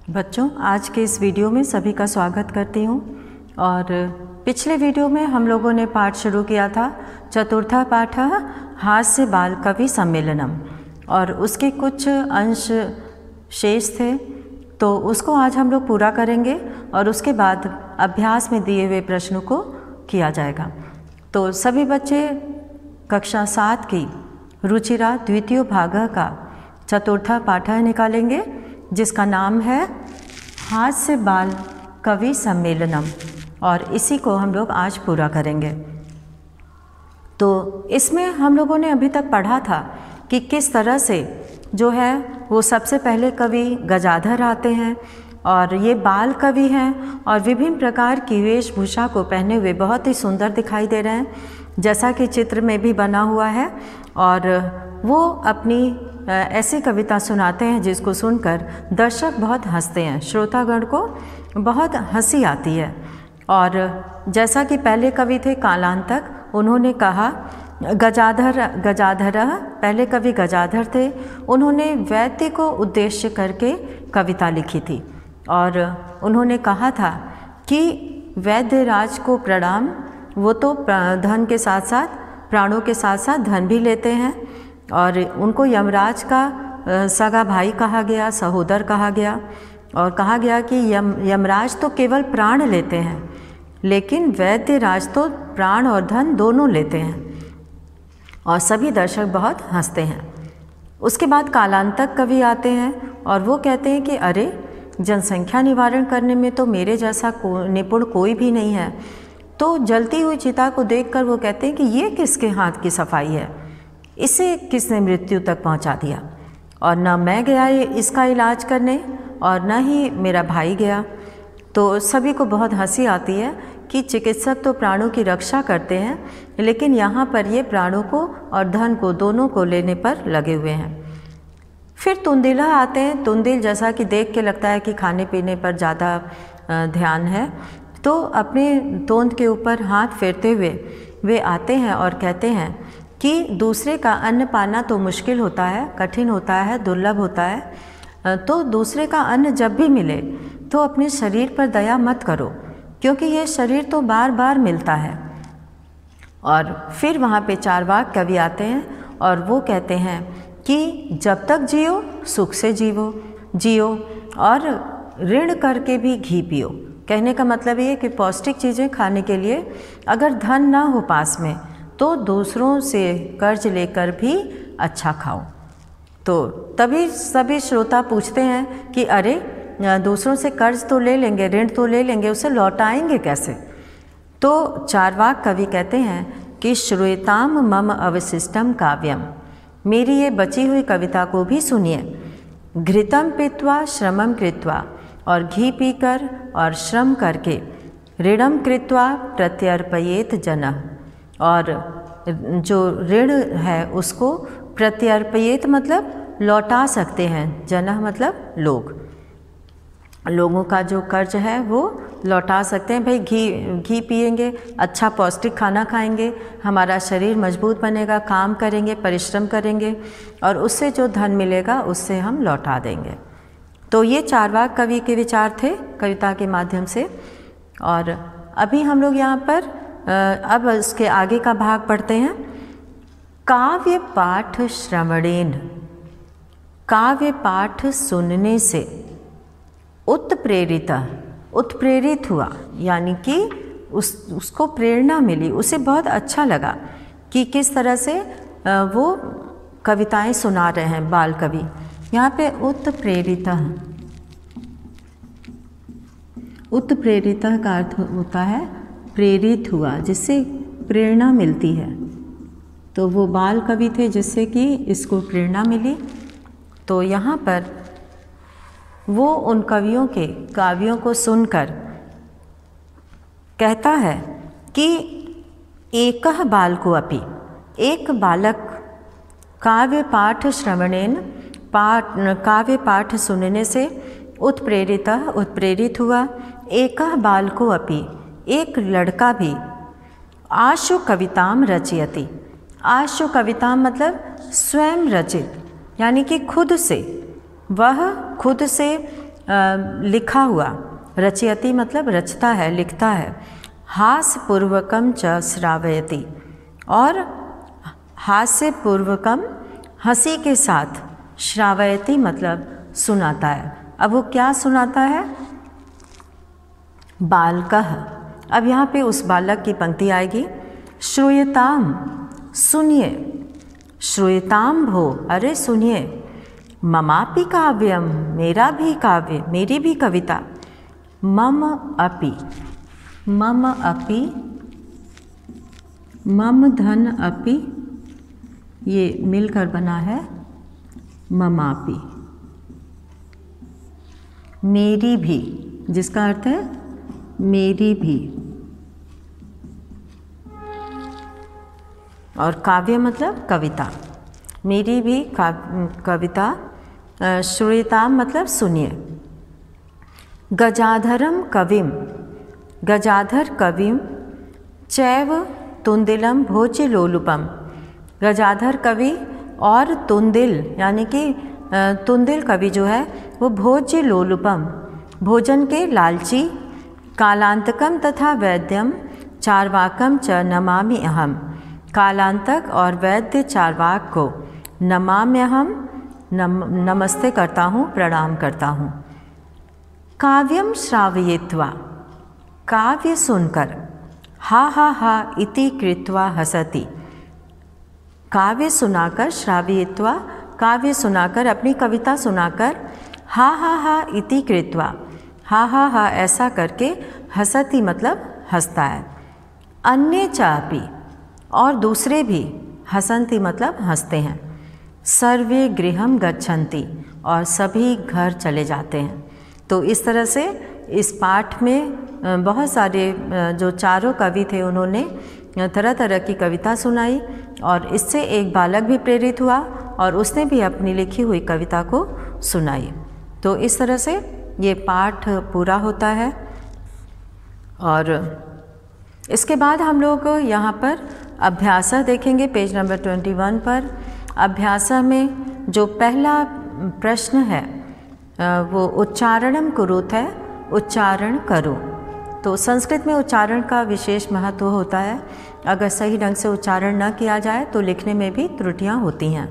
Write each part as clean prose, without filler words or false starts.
बच्चों, आज के इस वीडियो में सभी का स्वागत करती हूँ। और पिछले वीडियो में हम लोगों ने पाठ शुरू किया था चतुर्था पाठ हास्य बाल कवि सम्मेलनम, और उसके कुछ अंश शेष थे, तो उसको आज हम लोग पूरा करेंगे और उसके बाद अभ्यास में दिए हुए प्रश्नों को किया जाएगा। तो सभी बच्चे कक्षा 7 की रुचिरा द्वितीय भाग का चतुर्था पाठ निकालेंगे, जिसका नाम है हास्य बाल कवि सम्मेलनम, और इसी को हम लोग आज पूरा करेंगे। तो इसमें हम लोगों ने अभी तक पढ़ा था कि किस तरह से जो है वो सबसे पहले कवि गजाधर आते हैं, और ये बाल कवि हैं और विभिन्न प्रकार की वेशभूषा को पहने हुए बहुत ही सुंदर दिखाई दे रहे हैं, जैसा कि चित्र में भी बना हुआ है। और वो अपनी ऐसी कविता सुनाते हैं जिसको सुनकर दर्शक बहुत हंसते हैं, श्रोतागण को बहुत हंसी आती है। और जैसा कि पहले कवि थे कालांतक, उन्होंने कहा गजाधर पहले कवि गजाधर थे, उन्होंने वैद्य को उद्देश्य करके कविता लिखी थी, और उन्होंने कहा था कि वैद्य राज को प्रणाम, वो तो धन के साथ साथ प्राणों के साथ साथ धन भी लेते हैं, और उनको यमराज का सगा भाई कहा गया, सहोदर कहा गया, और कहा गया कि यमराज तो केवल प्राण लेते हैं, लेकिन वैद्य राज तो प्राण और धन दोनों लेते हैं, और सभी दर्शक बहुत हंसते हैं। उसके बाद कालांतक कवि आते हैं और वो कहते हैं कि अरे, जनसंख्या निवारण करने में तो मेरे जैसा निपुण कोई भी नहीं है। तो जलती हुई चिता को देखकर वो कहते हैं कि ये किसके हाथ की सफाई है, इसे किसने मृत्यु तक पहुंचा दिया, और न मैं गया इसका इलाज करने और न ही मेरा भाई गया। तो सभी को बहुत हंसी आती है कि चिकित्सक तो प्राणों की रक्षा करते हैं, लेकिन यहाँ पर ये प्राणों को और धन को दोनों को लेने पर लगे हुए हैं। फिर तुंदिला आते हैं। तुंदिल जैसा कि देख के लगता है कि खाने पीने पर ज़्यादा ध्यान है, तो अपने तोंद के ऊपर हाथ फेरते हुए वे आते हैं और कहते हैं कि दूसरे का अन्न पाना तो मुश्किल होता है, कठिन होता है, दुर्लभ होता है, तो दूसरे का अन्न जब भी मिले तो अपने शरीर पर दया मत करो, क्योंकि ये शरीर तो बार बार मिलता है। और फिर वहाँ पे चारवाक कवि आते हैं और वो कहते हैं कि जब तक जियो सुख से जियो और ऋण करके भी घी पियो। कहने का मतलब ये कि पौष्टिक चीज़ें खाने के लिए अगर धन ना हो पास में, तो दूसरों से कर्ज लेकर भी अच्छा खाओ। तो तभी सभी श्रोता पूछते हैं कि अरे, दूसरों से कर्ज तो ले लेंगे, ऋण तो ले लेंगे, उसे लौटाएंगे कैसे? तो चारवाक कवि कहते हैं कि श्रूयताम मम अवशिष्टम काव्यम, मेरी ये बची हुई कविता को भी सुनिए। घृतम पीत्वा श्रमम कृत्वा, और घी पीकर और श्रम करके ऋणम कृत्वा प्रत्यर्पयेत जनः, और जो ऋण है उसको प्रत्यर्पयेत मतलब लौटा सकते हैं, जनः मतलब लोगों का जो कर्ज है वो लौटा सकते हैं। भाई घी पिएंगे, अच्छा पौष्टिक खाना खाएंगे, हमारा शरीर मजबूत बनेगा, काम करेंगे, परिश्रम करेंगे, और उससे जो धन मिलेगा उससे हम लौटा देंगे। तो ये चारवाक कवि के विचार थे कविता के माध्यम से। और अभी हम लोग यहाँ पर अब इसके आगे का भाग पढ़ते हैं। काव्य पाठ श्रवणेन, काव्य पाठ सुनने से उत्प्रेरित हुआ, यानी कि उसको प्रेरणा मिली, उसे बहुत अच्छा लगा कि किस तरह से वो कविताएं सुना रहे हैं बाल कवि। यहाँ पे उत्प्रेरित का अर्थ होता है प्रेरित हुआ, जिससे प्रेरणा मिलती है। तो वो बाल कवि थे जिससे कि इसको प्रेरणा मिली। तो यहाँ पर वो उन कवियों के काव्यों को सुनकर कहता है कि एकः बालको अपि, एक बालक काव्य पाठ श्रवणेन, काव्य पाठ सुनने से उत्प्रेरित हुआ। एकः बालको अपि, एक लड़का भी आशु कविताम रचयति। आशु कविताम मतलब स्वयं रचित, यानी कि खुद से, वह खुद से लिखा हुआ, रचयति मतलब रचता है, लिखता है। हास्यपूर्वकम च श्रावयति, और हास्यपूर्वकम हंसी के साथ, श्रावयति मतलब सुनाता है। अब वो क्या सुनाता है? बालकः। अब यहाँ पे उस बालक की पंक्ति आएगी, श्रूयताम, सुनिए, श्रूयताम भो, अरे सुनिए, ममापि काव्यम, मेरा भी काव्य, मेरी भी कविता, मम अपि, मम अपि, मम धन अपि, ये मिलकर बना है ममापि, मेरी भी, जिसका अर्थ है मेरी भी, और काव्य मतलब कविता, मेरी भी कविता। श्रूयताम मतलब सुनिए। गजाधरम कविम, गजाधर कविम, चैव तुंदिलम भोज्यलोलुपम, गजाधर कवि और तुंदिल यानी कि तुंदिल कवि जो है वो भोज्यलोलुपम, भोजन के लालची, कालांतकम तथा वैद्यम चार्वाकम च नमामि अहम, कालांतक और वैद्य चार्वाक को नमाम्यहम, नमस्ते करता हूँ, प्रणाम करता हूँ। काव्यम श्रावयित्वा, काव्य सुनकर, हा हा हा इति कृत्वा हसति, काव्य सुनाकर, श्रावयित्वा काव्य सुनाकर, अपनी कविता सुनाकर, हा हा हा इति कृत्वा, हा हा हा ऐसा करके, हसति मतलब हंसता है। अन्य चापी, और दूसरे भी, हसन्ति मतलब हंसते हैं। सर्वे गृहम गच्छन्ति, और सभी घर चले जाते हैं। तो इस तरह से इस पाठ में बहुत सारे जो चारों कवि थे उन्होंने तरह तरह की कविता सुनाई, और इससे एक बालक भी प्रेरित हुआ और उसने भी अपनी लिखी हुई कविता को सुनाई। तो इस तरह से ये पाठ पूरा होता है। और इसके बाद हम लोग यहाँ पर अभ्यासा देखेंगे, पेज नंबर 21 पर। अभ्यासा में जो पहला प्रश्न है वो उच्चारणम कुरुत है, उच्चारण करो। तो संस्कृत में उच्चारण का विशेष महत्व होता है। अगर सही ढंग से उच्चारण न किया जाए तो लिखने में भी त्रुटियां होती हैं।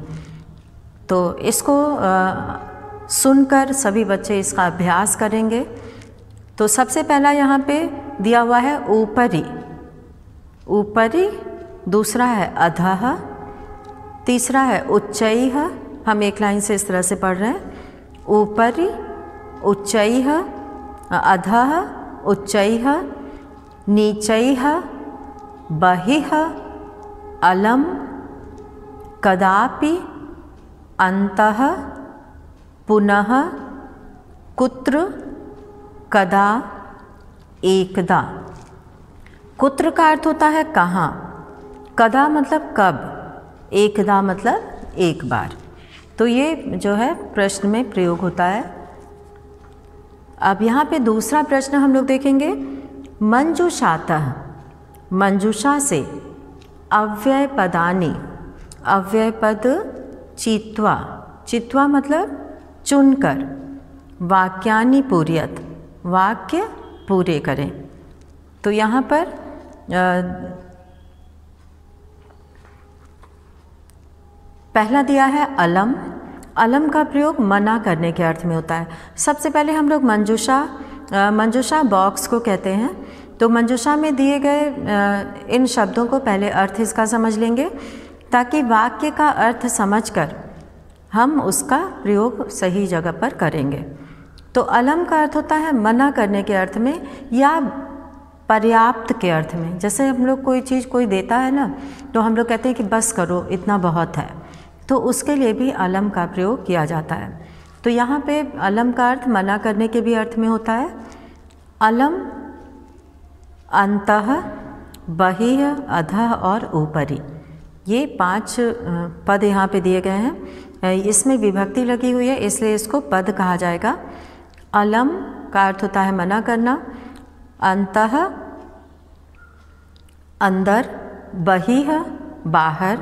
तो इसको सुनकर सभी बच्चे इसका अभ्यास करेंगे। तो सबसे पहला यहाँ पे दिया हुआ है ऊपरी, ऊपरी, दूसरा है अधः, तीसरा है उच्चैः। हम एक लाइन से इस तरह से पढ़ रहे हैं, ऊपरी, उच्चैः, अधः, उच्चैः, नीचैः, बहिः, अलम, कदापि, अन्तः, पुनः, कुत्र, कदा, एकदा। कुत्र का अर्थ होता है कहाँ, कदा मतलब कब, एकदा मतलब एक बार। तो ये जो है प्रश्न में प्रयोग होता है। अब यहाँ पे दूसरा प्रश्न हम लोग देखेंगे, मंजूषातः, मंजूषा से, अव्यय पदानि, अव्यय पद चित्वा, चित्वा मतलब चुनकर, वाक्यानि पूरयत, वाक्य पूरे करें। तो यहाँ पर पहला दिया है अलम। अलम का प्रयोग मना करने के अर्थ में होता है। सबसे पहले हम लोग मंजूषा बॉक्स को कहते हैं। तो मंजूषा में दिए गए इन शब्दों को पहले अर्थ इसका समझ लेंगे, ताकि वाक्य का अर्थ समझकर हम उसका प्रयोग सही जगह पर करेंगे। तो अलम का अर्थ होता है मना करने के अर्थ में या पर्याप्त के अर्थ में। जैसे हम लोग कोई चीज़ कोई देता है ना, तो हम लोग कहते हैं कि बस करो, इतना बहुत है, तो उसके लिए भी अलम का प्रयोग किया जाता है। तो यहाँ पे अलम का अर्थ मना करने के भी अर्थ में होता है। अलम, अंतः, बहिः, अधः और ऊपरी, ये 5 पद यहाँ पे दिए गए हैं। इसमें विभक्ति लगी हुई है, इसलिए इसको पद कहा जाएगा। अलम का अर्थ होता है मना करना, अंतः अंदर, बहिः बाहर,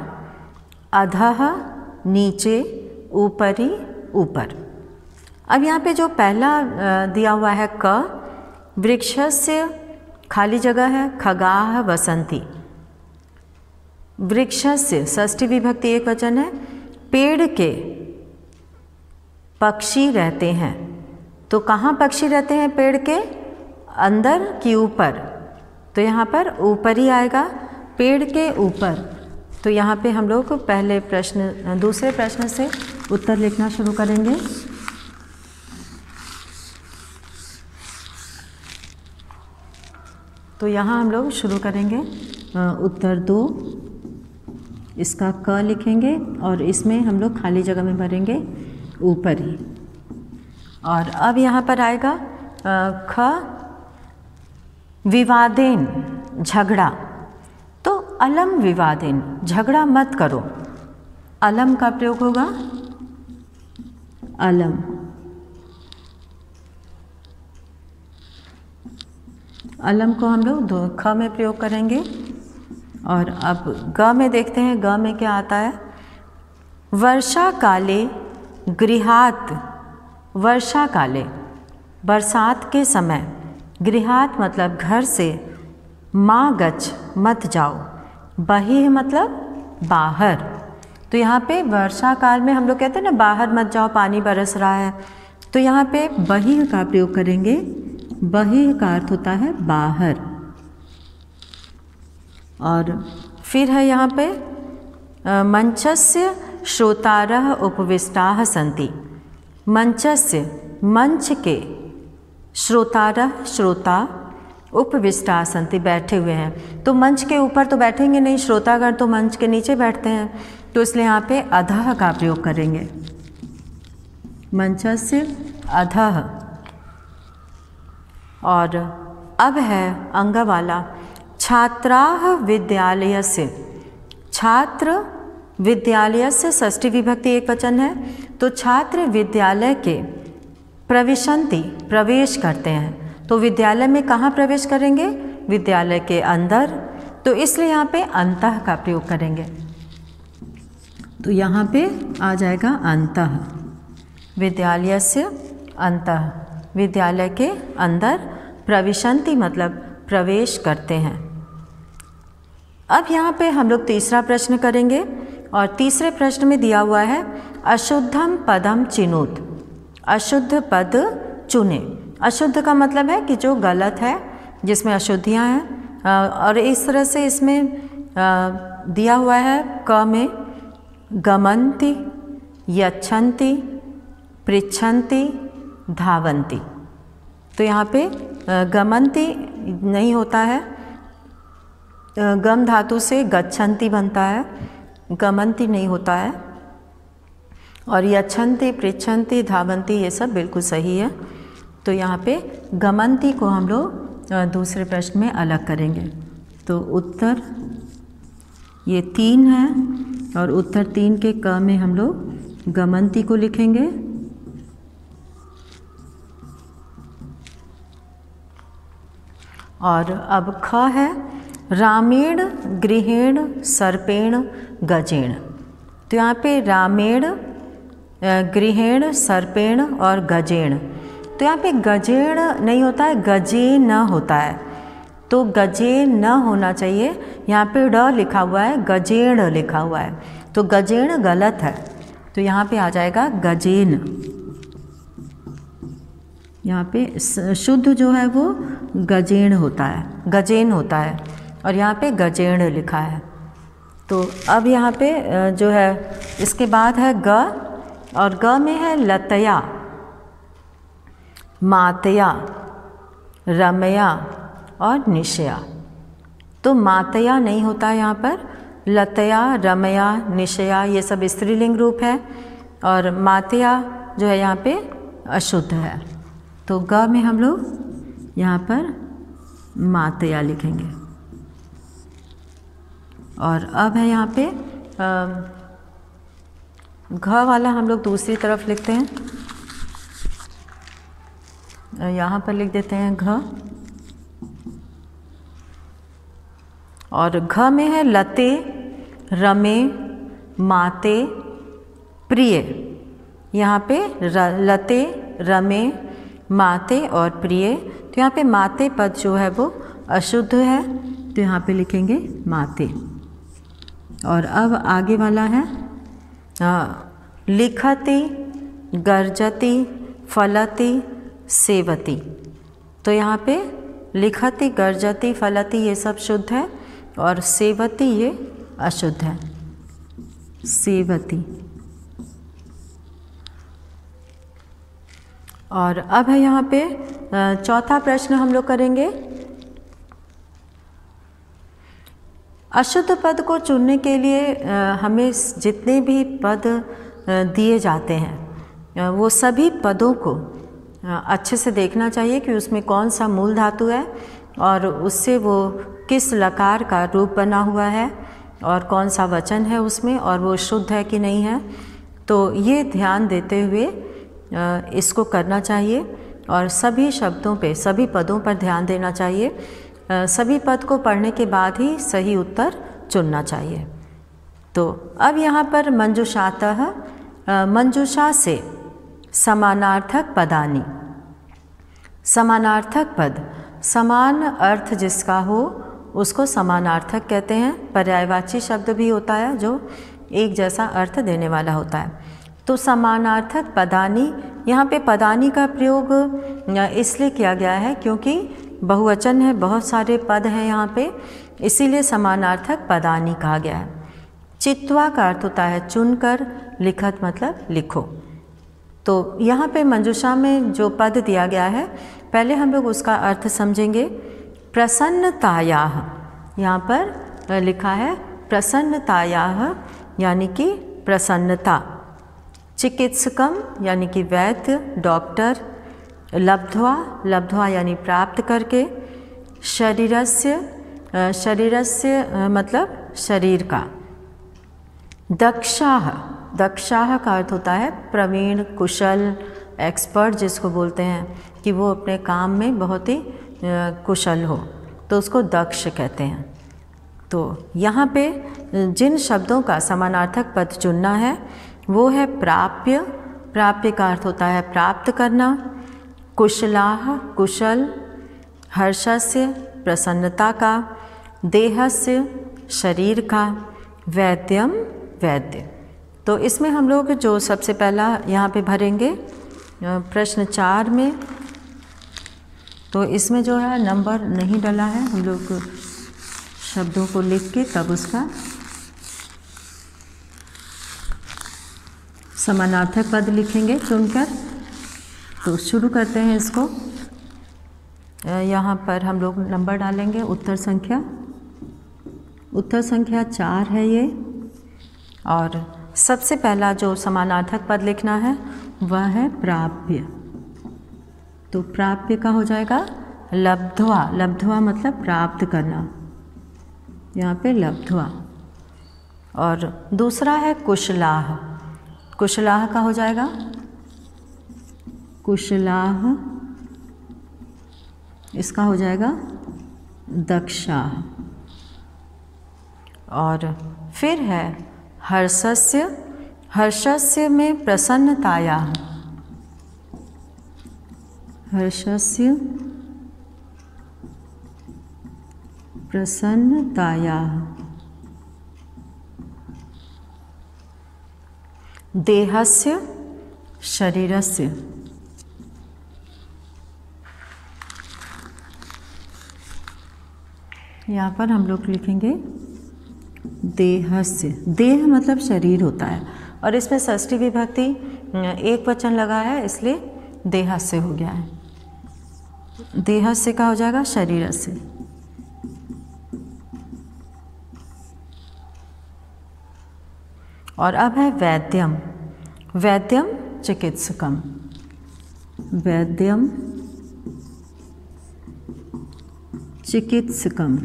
अधः नीचे, ऊपरी ऊपर। अब यहाँ पे जो पहला दिया हुआ है क, वृक्षस्य खाली जगह है, खगाः वसंती। वृक्षस्य षष्ठी विभक्ति एक वचन है, पेड़ के पक्षी रहते हैं। तो कहाँ पक्षी रहते हैं पेड़ के? अंदर कि ऊपर? तो यहाँ पर ऊपर ही आएगा, पेड़ के ऊपर। तो यहाँ पे हम लोग पहले प्रश्न, दूसरे प्रश्न से उत्तर लिखना शुरू करेंगे। तो यहाँ हम लोग शुरू करेंगे उत्तर 2, इसका क लिखेंगे और इसमें हम लोग खाली जगह में भरेंगे ऊपर ही। और अब यहाँ पर आएगा ख, विवादेन झगड़ा। तो अलम विवादेन, झगड़ा मत करो, अलम का प्रयोग होगा, अलम। अलम को हम लोग ख में प्रयोग करेंगे। और अब ग में देखते हैं, ग में क्या आता है? वर्षा काले गृहात, वर्षा काले बरसात के समय, गृहात मतलब घर से, माँ गच्छ मत जाओ, बहिः मतलब बाहर। तो यहाँ पे वर्षा काल में हम लोग कहते हैं ना बाहर मत जाओ, पानी बरस रहा है। तो यहाँ पे बहिः का प्रयोग करेंगे, बहिः का अर्थ होता है बाहर। और फिर है यहाँ पे मंचस्य श्रोतारः उपविष्टाः सन्ति। मंचस्य मंच के, श्रोतारः श्रोता, उपविष्टाः सन्ति बैठे हुए हैं। तो मंच के ऊपर तो बैठेंगे नहीं, श्रोतागण तो मंच के नीचे बैठते हैं, तो इसलिए यहाँ पे अधः का प्रयोग करेंगे, मंचस्य अधः। और अब है अंग वाला, छात्राः विद्यालयस्य। छात्र विद्यालयस्य षष्ठी विभक्ति एक वचन है। तो छात्र विद्यालय के प्रविशन्ति प्रवेश करते हैं। तो विद्यालय में कहाँ प्रवेश करेंगे? विद्यालय के अंदर। तो इसलिए यहाँ पे अंतः का प्रयोग करेंगे। तो यहाँ पे आ जाएगा अंतः, विद्यालयस्य अंतः, विद्यालय के अंदर, प्रविशन्ति मतलब प्रवेश करते हैं। अब यहाँ पे हम लोग तीसरा प्रश्न करेंगे और तीसरे प्रश्न में दिया हुआ है अशुद्धम पदम चिनुत। अशुद्ध पद चुने। अशुद्ध का मतलब है कि जो गलत है, जिसमें अशुद्धियाँ हैं। और इस तरह से इसमें दिया हुआ है क में गमन्ति, यच्छन्ति, पृच्छन्ति, धावन्ति। तो यहाँ पे गमन्ति नहीं होता है, गम धातु से गच्छन्ति बनता है, गमन्ति नहीं होता है। और यच्छन्ति, पृच्छन्ति, धावन्ति ये सब बिल्कुल सही है। तो यहाँ पे गमन्ति को हम लोग दूसरे प्रश्न में अलग करेंगे। तो उत्तर ये 3 है और उत्तर 3 के क में हम लोग गमन्ति को लिखेंगे। और अब ख है रामेण गृहेण सर्पेण गजेण। तो यहाँ पे रामेण, गृहेण, सर्पेण और गजेण। तो यहाँ पे गजेण नहीं होता है, गजेन होता है। तो गजेन होना चाहिए, यहाँ पे ड लिखा हुआ है, गजेण लिखा हुआ है। तो गजेण गलत है, तो यहाँ पे आ जाएगा गजेन। यहाँ पे शुद्ध जो है वो गजेण होता है, गजेन होता है, और यहाँ पे गजेण लिखा है। तो अब यहाँ पे जो है इसके बाद है ग, और ग में है लतया, मातया, रमया और निशया। तो मातया नहीं होता है यहाँ पर, लतया, रमया, निशया ये सब स्त्रीलिंग रूप है, और मातया जो है यहाँ पे अशुद्ध है। तो ग में हम लोग यहाँ पर मातया लिखेंगे। और अब है यहाँ पे घ वाला हम लोग दूसरी तरफ लिखते हैं, यहाँ पर लिख देते हैं घ। और घ में है लते, रमे, माते, प्रिय। यहाँ पे लते, रमे, माते और प्रिय। तो यहाँ पे माते पद जो है वो अशुद्ध है, तो यहाँ पे लिखेंगे माते। और अब आगे वाला है लिखति, गर्जति, फलति, सेवति। तो यहाँ पे लिखति, गर्जति, फलति ये सब शुद्ध है और सेवति ये अशुद्ध है। सेवति। और अब है यहाँ पे चौथा प्रश्न हम लोग करेंगे। अशुद्ध पद को चुनने के लिए हमें जितने भी पद दिए जाते हैं वो सभी पदों को अच्छे से देखना चाहिए कि उसमें कौन सा मूल धातु है और उससे वो किस लकार का रूप बना हुआ है और कौन सा वचन है उसमें और वो शुद्ध है कि नहीं है। तो ये ध्यान देते हुए इसको करना चाहिए और सभी शब्दों पे, सभी पदों पर ध्यान देना चाहिए। सभी पद को पढ़ने के बाद ही सही उत्तर चुनना चाहिए। तो अब यहाँ पर मंजुषातः, मंजुषा से समानार्थक पदानि। समानार्थक पद, समान अर्थ जिसका हो उसको समानार्थक कहते हैं। पर्यायवाची शब्द भी होता है जो एक जैसा अर्थ देने वाला होता है। तो समानार्थक पदानि, यहाँ पे पदानि का प्रयोग इसलिए किया गया है क्योंकि बहुवचन है, बहुत सारे पद हैं यहाँ पे, इसीलिए समानार्थक पदानि कहा गया है। चित्वा का अर्थ होता है चुनकर, लिखत मतलब लिखो। तो यहाँ पे मंजुषा में जो पद दिया गया है पहले हम लोग उसका अर्थ समझेंगे। प्रसन्नतायाः, यहाँ पर लिखा है प्रसन्नतायाः यानी कि प्रसन्नता। चिकित्सकम यानी कि वैद्य, डॉक्टर। लब्ध्वा, लब्ध्वा यानी प्राप्त करके। शरीरस्य, शरीरस्य मतलब शरीर का। दक्षाः, दक्षाः का अर्थ होता है प्रवीण, कुशल, एक्सपर्ट जिसको बोलते हैं कि वो अपने काम में बहुत ही कुशल हो, तो उसको दक्ष कहते हैं। तो यहाँ पे जिन शब्दों का समानार्थक पद चुनना है वो है प्राप्य। प्राप्य का अर्थ होता है प्राप्त करना। कुशलाः, कुशल। हर्षस्य, प्रसन्नता का। देहस्य, शरीर का। वैद्यम, वैद्य। तो इसमें हम लोग जो सबसे पहला यहाँ पे भरेंगे प्रश्न 4 में, तो इसमें जो है नंबर नहीं डला है, हम लोग शब्दों को लिख के तब उसका समानार्थक पद लिखेंगे चुनकर। तो शुरू करते हैं इसको। यहाँ पर हम लोग नंबर डालेंगे। उत्तर संख्या 4 है ये। और सबसे पहला जो समानार्थक पद लिखना है वह है प्राप्य। तो प्राप्य का हो जाएगा लब्ध्वा। लब्ध्वा मतलब प्राप्त करना, यहाँ पे लब्ध्वा। और दूसरा है कुशलाः। कुशलाः का हो जाएगा कुशलाः, इसका हो जाएगा दक्षाः। और फिर है हर्षस्य। हर्षस्य में प्रसन्नतायाः। हर्षस्य प्रसन्नतायाः। देहस्य, शरीरस्य। यहाँ पर हम लोग लिखेंगे देहस्य। देह मतलब शरीर होता है और इसमें षष्ठी विभक्ति एक वचन लगा है, इसलिए देहस्य हो गया है। देहस्य का हो जाएगा शरीरस्य। और अब है वैद्यम। वैद्यम चिकित्सकम। वैद्यम चिकित्सकम।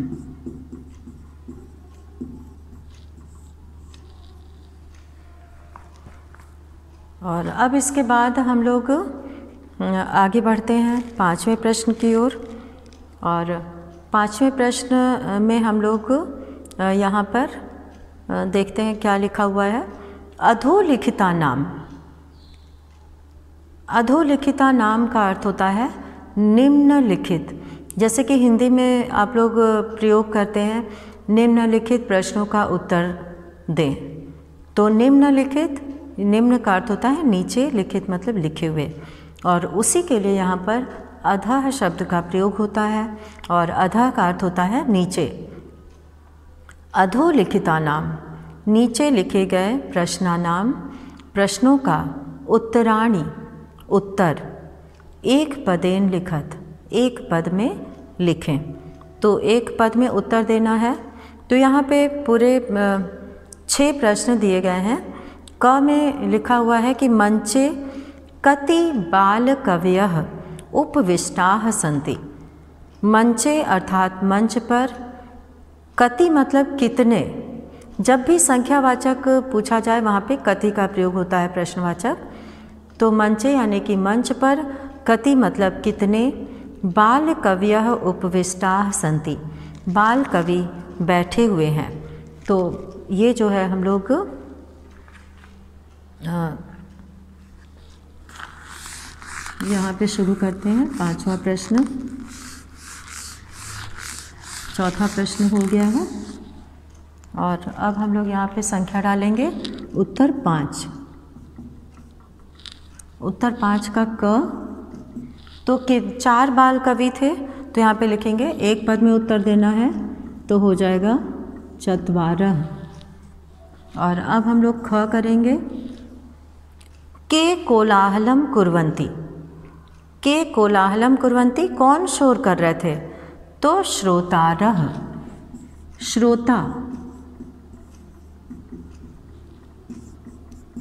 और अब इसके बाद हम लोग आगे बढ़ते हैं 5वें प्रश्न की ओर। और 5वें प्रश्न में हम लोग यहाँ पर देखते हैं क्या लिखा हुआ है। अधोलिखिता नाम। अधोलिखिता नाम का अर्थ होता है निम्नलिखित। जैसे कि हिंदी में आप लोग प्रयोग करते हैं निम्नलिखित प्रश्नों का उत्तर दें, तो निम्नलिखित, निम्न का अर्थ होता है नीचे, लिखित मतलब लिखे हुए, और उसी के लिए यहाँ पर अधः शब्द का प्रयोग होता है, और अधः का अर्थ होता है नीचे। अधोलिखिता नाम, नीचे लिखे गए प्रश्नानाम, प्रश्नों का, उत्तराणि, उत्तर, एक पदेन लिखत, एक पद में लिखें। तो एक पद में उत्तर देना है। तो यहाँ पे पूरे 6 प्रश्न दिए गए हैं। क में लिखा हुआ है कि मंचे कति बाल कवयः उपविष्टाः सन्ति। मंचे अर्थात मंच पर, कति मतलब कितने। जब भी संख्यावाचक पूछा जाए वहाँ पे कति का प्रयोग होता है, प्रश्नवाचक। तो मंचे यानी कि मंच पर, कति मतलब कितने, बाल कवयः उपविष्टाः सन्ति, बाल कवि बैठे हुए हैं। तो ये जो है हम लोग यहाँ पे शुरू करते हैं। 5वां प्रश्न, चौथा प्रश्न हो गया है, और अब हम लोग यहाँ पे संख्या डालेंगे। उत्तर 5, उत्तर 5 का क। तो 4 बाल कवि थे, तो यहाँ पे लिखेंगे एक पद में उत्तर देना है, तो हो जाएगा चत्वारः। और अब हम लोग ख करेंगे। के कोलाहलम कुर्वन्ति, के कोलाहलम कुर्वन्ति, कौन शोर कर रहे थे, तो श्रोतारः, श्रोता,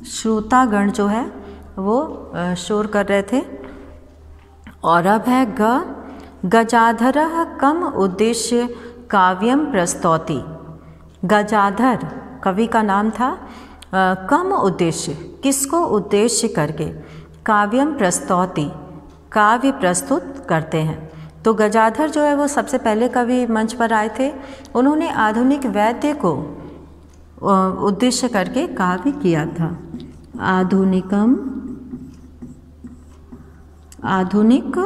श्रोतागण जो है वो शोर कर रहे थे। और अब है ग, गजाधरः कम उद्देश्य काव्यम प्रस्तौति। गजाधर कवि का नाम था। कम उद्देश्य, किसको उद्देश्य करके, काव्यम प्रस्तौति, काव्य प्रस्तुत करते हैं। तो गजाधर जो है वो सबसे पहले कवि मंच पर आए थे। उन्होंने आधुनिक वैद्य को उद्देश्य करके काव्य किया था। आधुनिकम, आधुनिक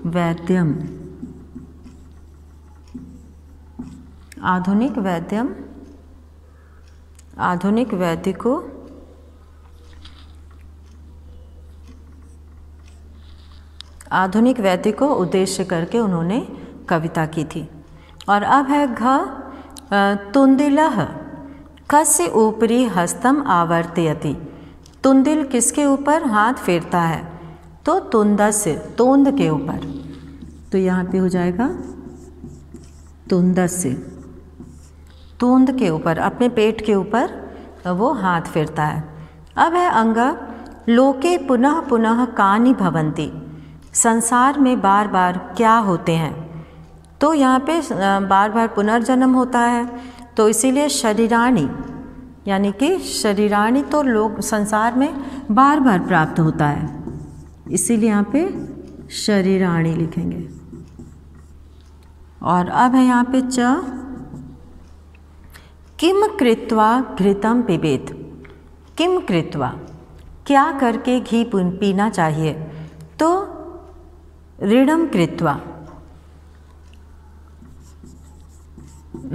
वैद्यम, आधुनिक वैद्यम, आधुनिक वैद्य को आधुनिक वैद्य को उद्देश्य करके उन्होंने कविता की थी। और अब है घ, तुंदिलः कस्य ऊपरी हस्तम आवर्तयति। तुंदिल किसके ऊपर हाथ फेरता है, तो तुंदस्य, तोंद के ऊपर। तो यहाँ पे हो जाएगा तुंदस्य, तोंद के ऊपर, अपने पेट के ऊपर वो हाथ फेरता है। अब है अंग, लोके पुनः पुनः कानि भवन्ति। संसार में बार बार क्या होते हैं। तो यहाँ पे बार बार पुनर्जन्म होता है, तो इसीलिए शरीराणि, यानी कि शरीराणि तो लोग संसार में बार बार प्राप्त होता है, इसीलिए यहाँ पे शरीराणि लिखेंगे। और अब है यहाँ पे च, किम कृत्वा घृतम पिबेत। किम कृत्वा, क्या करके घी पीना चाहिए, तो ऋणम कृत्वा,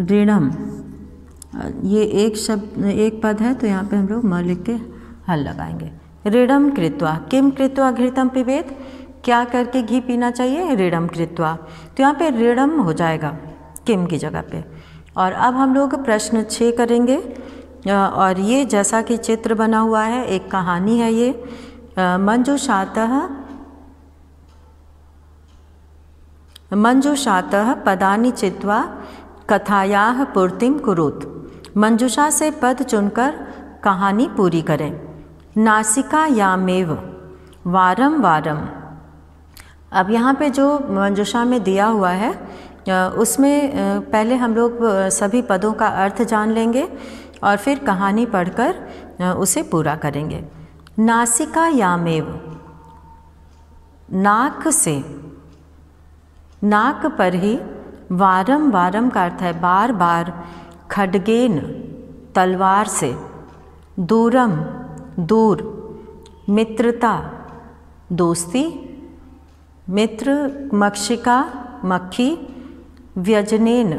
ऋणम, ये एक शब्द, एक पद है, तो यहाँ पे हम लोग म लिख के हल लगाएंगे। ऋणम कृत्वा, किम कृत्वा घृतम पिबेत, क्या करके घी पीना चाहिए, ऋणम कृत्वा। तो यहाँ पे ऋणम हो जाएगा किम की जगह पे। और अब हम लोग प्रश्न 6 करेंगे। और ये जैसा कि चित्र बना हुआ है, एक कहानी है ये। मंजूषातः पदानि चित्वा कथायाः पूर्तिम कुरुत। मंजूषा से पद चुनकर कहानी पूरी करें। नासिकायामेव वारम वारम। अब यहाँ पे जो मंजूषा में दिया हुआ है उसमें पहले हम लोग सभी पदों का अर्थ जान लेंगे और फिर कहानी पढ़कर उसे पूरा करेंगे। नासिकायामेव, नाक से, नाक पर ही, वारम, वारम का अर्थ है बार बार, खड्गेन तलवार से, दूरम दूर, मित्रता दोस्ती, मित्र, मक्षिका मक्खी, व्यजनेन,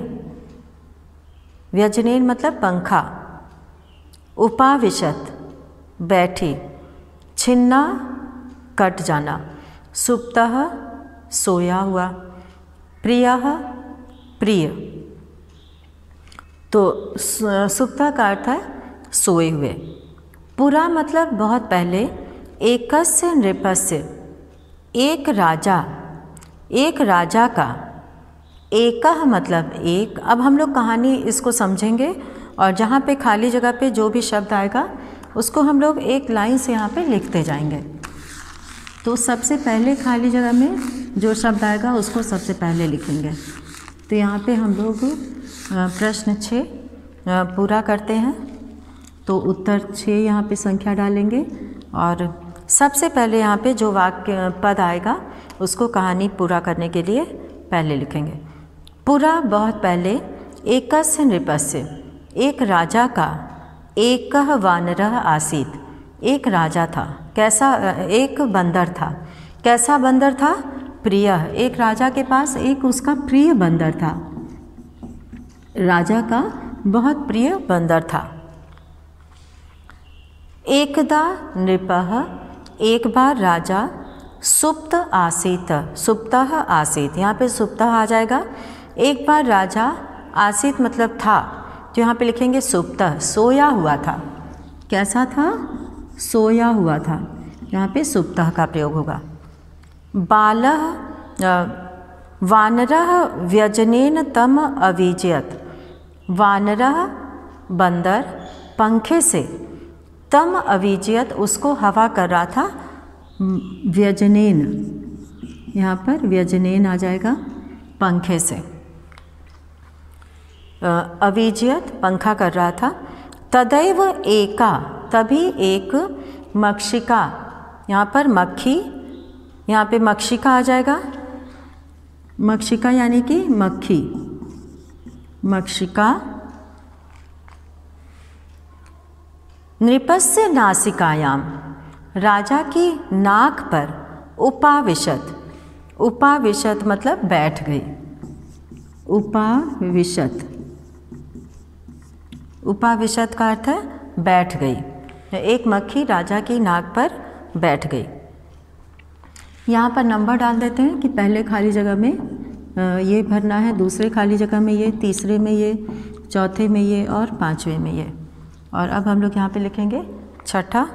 व्यजनेन मतलब पंखा, उपाविशत बैठी, छिन्ना कट जाना, सुप्तः सोया हुआ, प्रियः प्रिय। तो सुप्ता का अर्थ है सोए हुए। पुरा मतलब बहुत पहले, एकस्य नृपस्य एक राजा, एक राजा का, एकह मतलब एक। अब हम लोग कहानी इसको समझेंगे और जहाँ पे खाली जगह पे जो भी शब्द आएगा उसको हम लोग एक लाइन से यहाँ पे लिखते जाएंगे। तो सबसे पहले खाली जगह में जो शब्द आएगा उसको सबसे पहले लिखेंगे। तो यहाँ पे हम लोग प्रश्न 6 पूरा करते हैं। तो उत्तर 6 यहाँ पे संख्या डालेंगे और सबसे पहले यहाँ पे जो वाक्य पद आएगा उसको कहानी पूरा करने के लिए पहले लिखेंगे। पुरा बहुत पहले, एकस्य नृपस्य एक राजा का, एकः वानरः आसीत् एक राजा था। कैसा? एक बंदर था। कैसा बंदर था? प्रियः एक राजा के पास एक उसका प्रिय बंदर था। राजा का बहुत प्रिय बंदर था। एकदा नृपः एक बार राजा, सुप्त आसीत, सुप्तः आसीत, यहाँ पे सुप्तः आ जाएगा। एक बार राजा, आसीत मतलब था, तो यहाँ पे लिखेंगे सुप्तः, सोया हुआ था। कैसा था? सोया हुआ था। यहाँ पे सुप्तः का प्रयोग होगा। बालः वानरः व्यजनेन तम अविजयत, वानरः बंदर पंखे से, तम अविजयत उसको हवा कर रहा था, व्यजनेन, यहाँ पर व्यजनेन आ जाएगा पंखे से। अविजयत पंखा कर रहा था। तदैव एका तभी एक, मक्षिका यहाँ पर मक्खी, यहाँ पे मक्षिका आ जाएगा। मक्षिका यानी कि मक्खी, मक्षिका। नृपस्य नासिकायाम राजा की नाक पर, उपाविशत, उपाविशत मतलब बैठ गई, उपाविशत, उपाविशत का अर्थ है बैठ गई। एक मक्खी राजा की नाक पर बैठ गई। यहाँ पर नंबर डाल देते हैं कि पहले खाली जगह में ये भरना है, दूसरे खाली जगह में ये, तीसरे में ये, चौथे में ये और पांचवें में ये। और अब हम लोग यहाँ पे लिखेंगे छठा।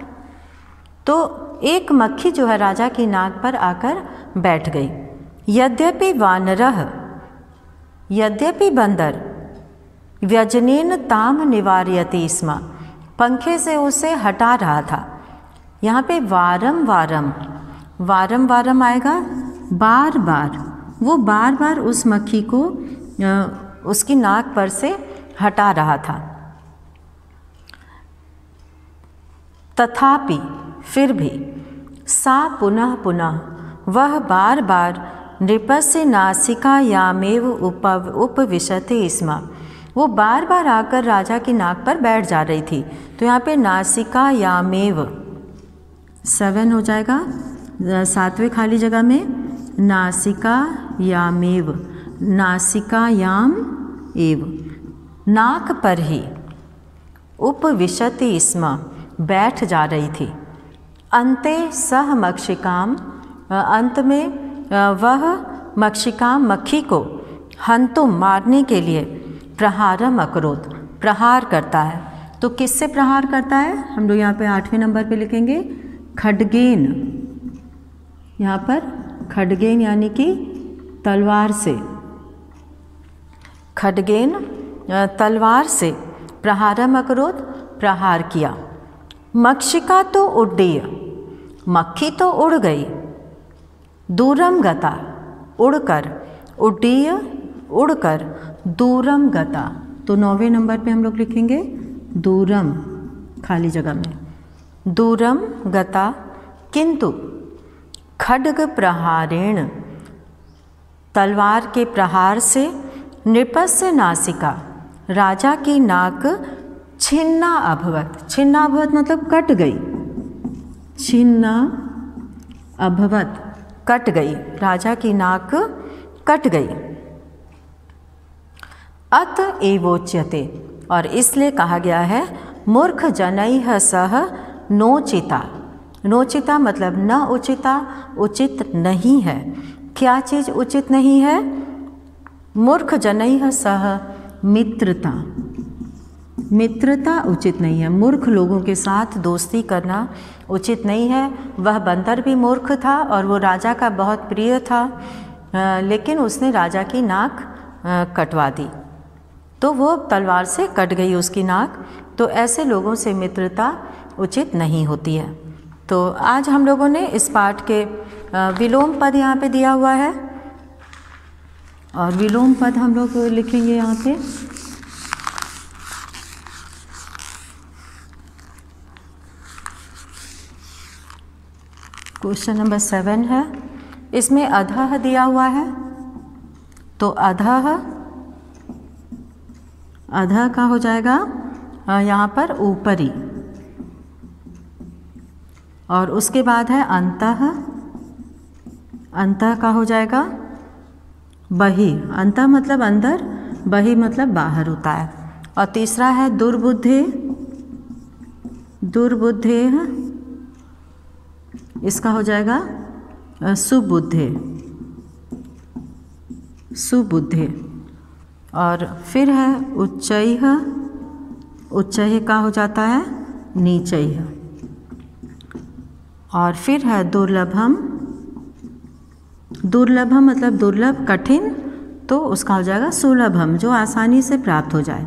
तो एक मक्खी जो है राजा की नाक पर आकर बैठ गई। यद्यपि वानरः, यद्यपि बंदर, व्यजनेन ताम निवारयति स्म पंखे से उसे हटा रहा था। यहाँ पे वारम वारम, वारम वारम आएगा बार बार, वो बार बार उस मक्खी को उसकी नाक पर से हटा रहा था। तथापि फिर भी, सा पुनः पुनः वह बार बार नृपस्य नासिकायामेव उपविशति स्म, वो बार बार आकर राजा की नाक पर बैठ जा रही थी। तो यहाँ पे नासिकायामेव 7 हो जाएगा। 7वें खाली जगह में नासिकायामेव, नासिकायाम एव, नाक पर ही, उपविशति स्म बैठ जा रही थी। अन्ते सह मक्षिकाम, अंत में वह मक्षिकाम मक्खी को, हंतुम मारने के लिए, प्रहारम अकरोत प्रहार करता है। तो किससे प्रहार करता है? हम लोग यहाँ पे 8वें नंबर पे लिखेंगे खड्गेन। यहाँ पर खड्गेन यानी कि तलवार से, खड्गेन तलवार से, प्रहारम अकरोत प्रहार किया। मक्षिका तो उड्डीय, मक्खी तो उड़ गई। दूरम गता उड़कर, उड्डीय उड़कर, दूरम गता। तो 9वें नंबर पे हम लोग लिखेंगे दूरम, खाली जगह में दूरम गता। किंतु खड्ग प्रहारेण, तलवार के प्रहार से, नृपस्य नासिका राजा की नाक, छिन्ना अभवत, छिन्ना अभवत मतलब कट गई, छिन्ना अभवत कट गई, राजा की नाक कट गई। अत एवोच्यते, और इसलिए कहा गया है मूर्ख जनैः सह नोचिता। नोचिता मतलब न उचिता, उचित नहीं है। क्या चीज़ उचित नहीं है? मूर्ख जनैः सह मित्रता, मित्रता उचित नहीं है। मूर्ख लोगों के साथ दोस्ती करना उचित नहीं है। वह बंदर भी मूर्ख था और वो राजा का बहुत प्रिय था, लेकिन उसने राजा की नाक कटवा दी, तो वो तलवार से कट गई उसकी नाक। तो ऐसे लोगों से मित्रता उचित नहीं होती है। तो आज हम लोगों ने इस पाठ के विलोम पद यहाँ पे दिया हुआ है, और विलोम पद हम लोग लिखेंगे यहाँ पे। क्वेश्चन नंबर 7 है, इसमें अधः दिया हुआ है, तो अधः, अधः का हो जाएगा यहाँ पर ऊपरी, और उसके बाद है अंतः, अंतः का हो जाएगा बहि, अंतः मतलब अंदर, बहि मतलब बाहर होता है। और तीसरा है दुर्बुद्धे, दुर्बुद्धे, इसका हो जाएगा सुबुद्धे, सुबुद्धे। और फिर है उच्चैः, उच्चैः का हो जाता है नीचैः। और फिर है दुर्लभम, दुर्लभम मतलब दुर्लभ कठिन, तो उसका हो जाएगा सुलभम, जो आसानी से प्राप्त हो जाए,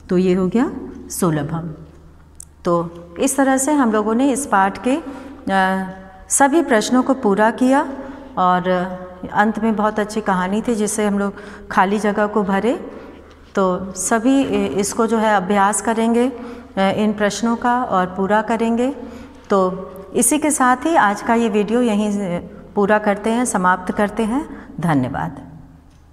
तो ये हो गया सुलभम। तो इस तरह से हम लोगों ने इस पाठ के सभी प्रश्नों को पूरा किया, और अंत में बहुत अच्छी कहानी थी जिससे हम लोग खाली जगह को भरे। तो सभी इसको जो है अभ्यास करेंगे इन प्रश्नों का और पूरा करेंगे। तो इसी के साथ ही आज का ये वीडियो यहीं पूरा करते हैं, समाप्त करते हैं। धन्यवाद।